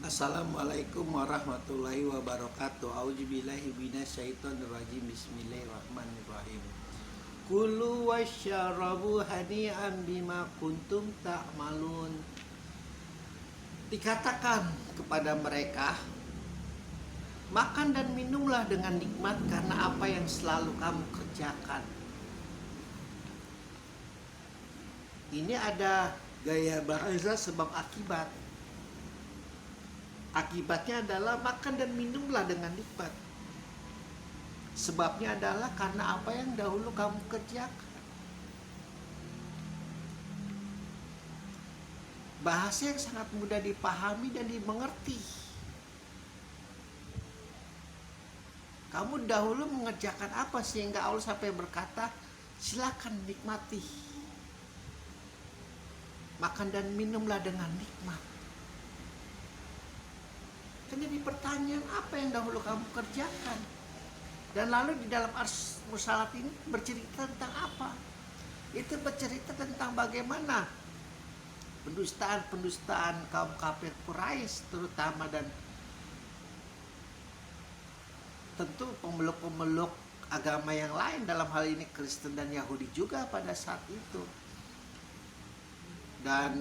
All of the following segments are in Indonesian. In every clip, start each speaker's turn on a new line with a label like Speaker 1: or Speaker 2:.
Speaker 1: Assalamualaikum warahmatullahi wabarakatuh. Auzubillahi minasyaitonirrajim. Bismillahirrahmanirrahim. Kulu wasyarabu hani'an bima kuntum ta'malun. Dikatakan kepada mereka, makan dan minumlah dengan nikmat karena apa yang selalu kamu kerjakan. Ini ada gaya bahasa sebab akibat. Akibatnya adalah makan dan minumlah dengan nikmat. Sebabnya adalah karena apa yang dahulu kamu kerjakan. Bahasa yang sangat mudah dipahami dan dimengerti. Kamu dahulu mengerjakan apa sehingga Allah sampai berkata, silakan nikmati. Makan dan minumlah dengan nikmat. Kan jadi pertanyaan, apa yang dahulu kamu kerjakan? Dan lalu di dalam As-Mursalat ini bercerita tentang apa? Itu bercerita tentang bagaimana pendustaan kaum kafir Quraisy terutama, dan tentu pemeluk-pemeluk agama yang lain, dalam hal ini Kristen dan Yahudi juga pada saat itu. Dan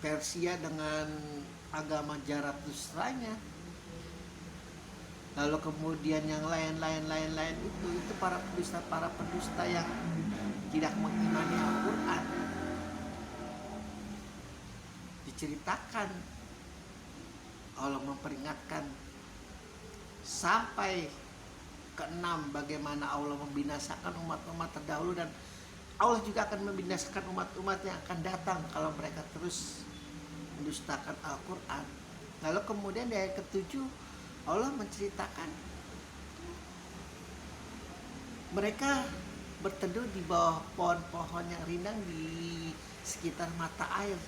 Speaker 1: Persia dengan agama Zarathustra-nya. Lalu kemudian yang lain itu para pendusta yang tidak mengimani Al-Quran. Diceritakan, Allah memperingatkan sampai ke-6 bagaimana Allah membinasakan umat-umat terdahulu, dan Allah juga akan membinasakan umat-umat yang akan datang kalau mereka terus mendustakan Al-Quran. Lalu kemudian di ayat ke-7 Allah menceritakan mereka berteduh di bawah pohon-pohon yang rindang di sekitar mata air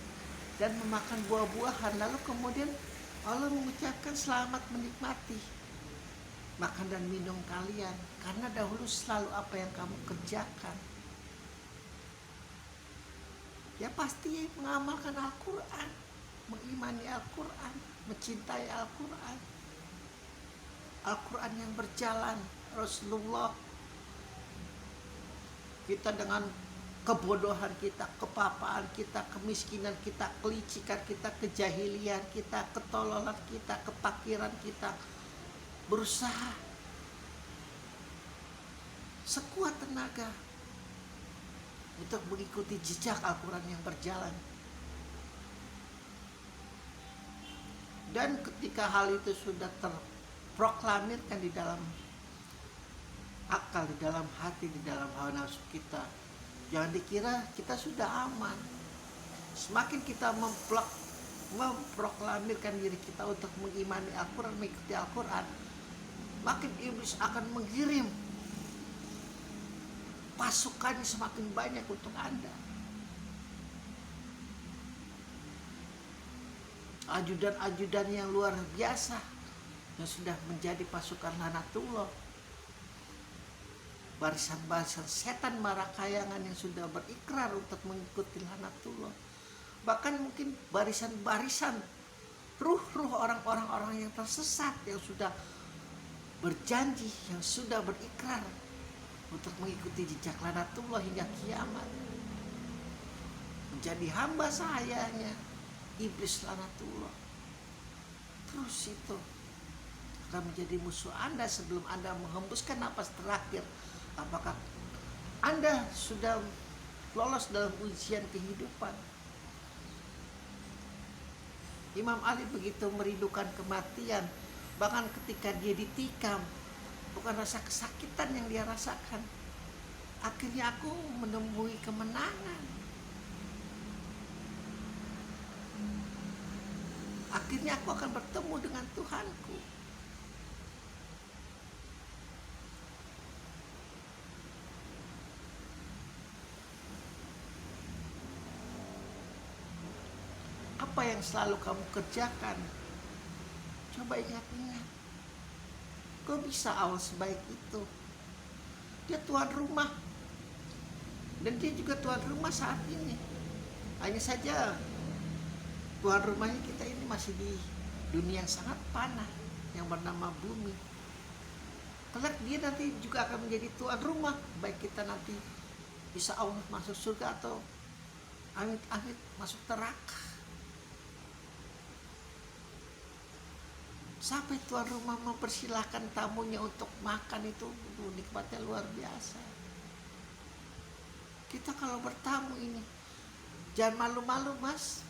Speaker 1: dan memakan buah-buahan. Lalu kemudian Allah mengucapkan selamat menikmati makan dan minum kalian karena dahulu selalu apa yang kamu kerjakan. Ya pasti mengamalkan Al-Quran, mengimani Al-Quran, mencintai Al-Quran. Al-Quran yang berjalan, Rasulullah. Kita dengan kebodohan kita, kepapaan kita, kemiskinan kita, kelicikan kita, kejahilian kita, ketololan kita, kepakiran kita, berusaha sekuat tenaga untuk mengikuti jejak Al-Quran yang berjalan. Dan ketika hal itu sudah terproklamirkan di dalam akal, di dalam hati, di dalam hawa nafsu kita, jangan dikira kita sudah aman. Semakin kita memproklamirkan diri kita untuk mengimani Al-Quran, mengikuti Al-Quran, makin iblis akan mengirim pasukannya semakin banyak untuk Anda. Ajudan-ajudan yang luar biasa yang sudah menjadi pasukan Lanatullah, barisan-barisan setan marakayangan yang sudah berikrar untuk mengikuti Lanatullah, bahkan mungkin barisan-barisan ruh-ruh orang-orang yang tersesat yang sudah berjanji, yang sudah berikrar untuk mengikuti jejak Lanatullah hingga kiamat, menjadi hamba sahayanya iblis Lanatullah. Terus itu akan menjadi musuh Anda sebelum Anda menghembuskan napas terakhir. Apakah Anda sudah lolos dalam ujian kehidupan? Imam Ali begitu merindukan kematian, bahkan ketika dia ditikam, bukan rasa kesakitan yang dia rasakan. Akhirnya aku menemui kemenangan. Akhirnya aku akan bertemu dengan Tuhanku. Apa yang selalu kamu kerjakan? Coba ingat-ingat. Kok bisa Allah sebaik itu? Dia tuan rumah. Dan dia juga tuan rumah saat ini. Hanya saja tuan rumahnya kita ini masih di dunia yang sangat panah yang bernama bumi. Kelak dia nanti juga akan menjadi tuan rumah, baik kita nanti bisa Allah masuk surga atau amit-amit masuk neraka. Sampai tuan rumah mempersilahkan tamunya untuk makan itu nikmatnya luar biasa. Kita kalau bertamu ini jangan malu-malu mas,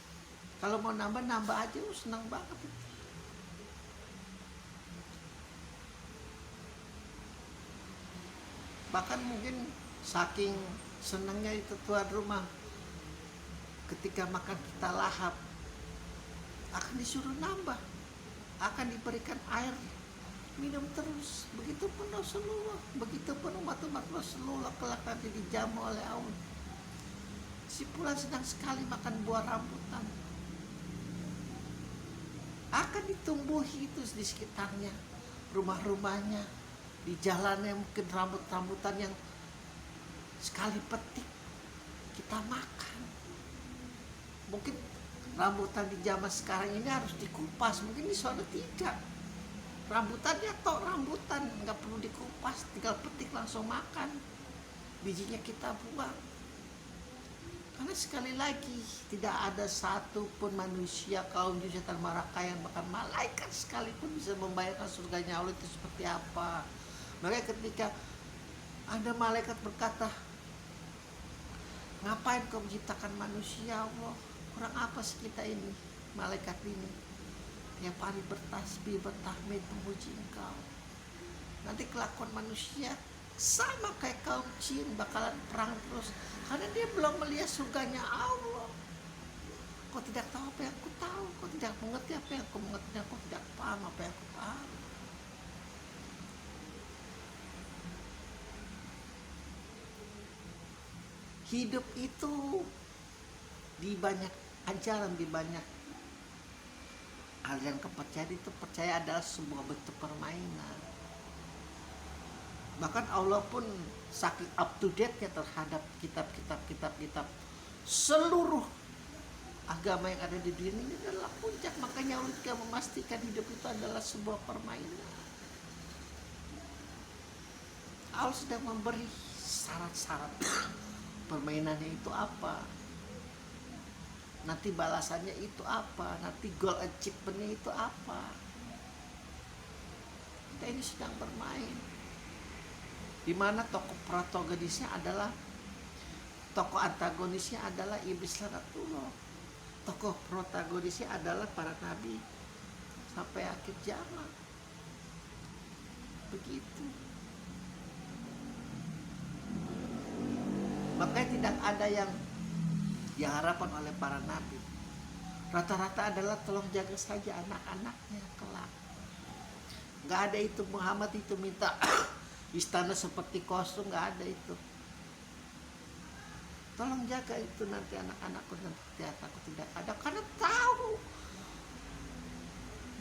Speaker 1: kalau mau nambah aja, senang banget. Bahkan mungkin saking senangnya itu tuan rumah, ketika makan kita lahap akan disuruh nambah, akan diberikan air minum terus. Begitupun Rasulullah, begitupun umat-umat Rasulullah kelak nanti dijamu oleh Allah. Si Fulan sedang sekali makan buah rambutan, akan ditumbuhi itu di sekitarnya, rumah-rumahnya, di jalannya mungkin rambutan yang sekali petik kita makan. Mungkin rambutan di zaman sekarang ini harus dikupas, mungkin di sana tidak. Rambutannya rambutan, nggak perlu dikupas, tinggal petik langsung makan, bijinya kita buang. Karena sekali lagi tidak ada satupun manusia kaum jin setan maraka yang bahkan malaikat sekalipun bisa membayangkan surganya Allah itu seperti apa. Makanya ketika ada malaikat berkata, ngapain kau menciptakan manusia Allah? Kurang apa sih kita ini, malaikat ini yang paling bertasbih, bertahmid, memuji engkau. Nanti kelakuan manusia sama kayak kaum jin, bakalan perang terus, karena dia belum melihat surganya Allah. Kau tidak tahu apa yang aku tahu, kau tidak mengerti apa yang aku mengerti, kau tidak paham apa yang aku paham. Hidup itu di banyak ajaran, di banyak aliran kepercayaan itu percaya adalah sebuah bentuk permainan. Bahkan Allah pun saking up to date-nya terhadap kitab seluruh agama yang ada di dunia ini adalah puncak. Makanya Allah juga memastikan hidup itu adalah sebuah permainan. Allah sedang memberi syarat-syarat permainannya itu apa, nanti balasannya itu apa, nanti goal achievement-nya itu apa. Kita ini sedang bermain, dimana tokoh protagonisnya adalah, tokoh antagonisnya adalah iblis laknatullah, tokoh protagonisnya adalah para nabi sampai akhir zaman. Begitu. Makanya tidak ada yang diharapkan oleh para nabi. Rata-rata adalah tolong jaga saja anak-anaknya kelak. Gak ada itu Muhammad itu minta istana seperti kosong, gak ada itu. Tolong jaga itu nanti anak-anakku, nanti aku tidak ada. Karena tahu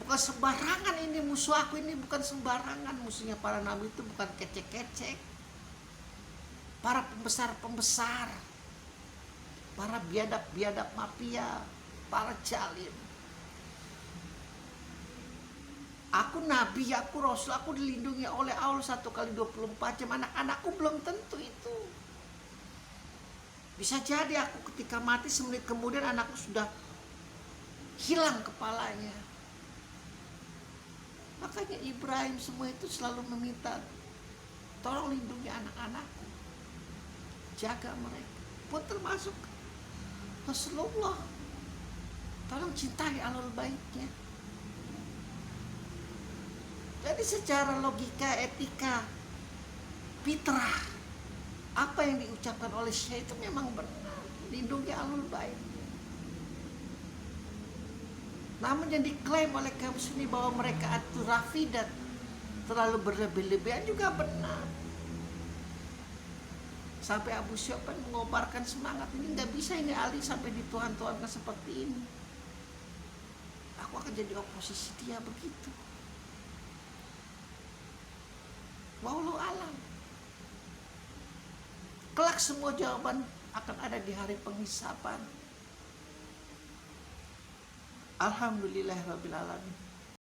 Speaker 1: bukan sembarangan ini musuh aku, ini bukan sembarangan. Musuhnya para nabi itu bukan kecek-kecek, para pembesar-pembesar, para biadab-biadab mafia, para jalim. Aku nabi, aku rasul, aku dilindungi oleh Allah 1x24 jam. Anak-anakku belum tentu itu. Bisa jadi aku ketika mati semenit kemudian anakku sudah hilang kepalanya. Makanya Ibrahim semua itu selalu meminta, tolong lindungi anak-anakku, jaga mereka. Pun termasuk Rasulullah, tolong cintai ahlul baitnya. Jadi secara logika, etika, fitrah, apa yang diucapkan oleh Syekh itu memang benar, lindungi ahlul bait. Namun yang diklaim oleh kaum Sunni bahwa mereka itu rafidat, terlalu berlebih-lebihan, juga benar. Sampai Abu Sufyan mengobarkan semangat, ini nggak bisa ini Ali sampai dituhan-tuhankan seperti ini. Aku akan jadi oposisi dia, begitu. Wallahu alam. Kelak semua jawaban akan ada di hari penghisaban. Alhamdulillahirabbil alamin.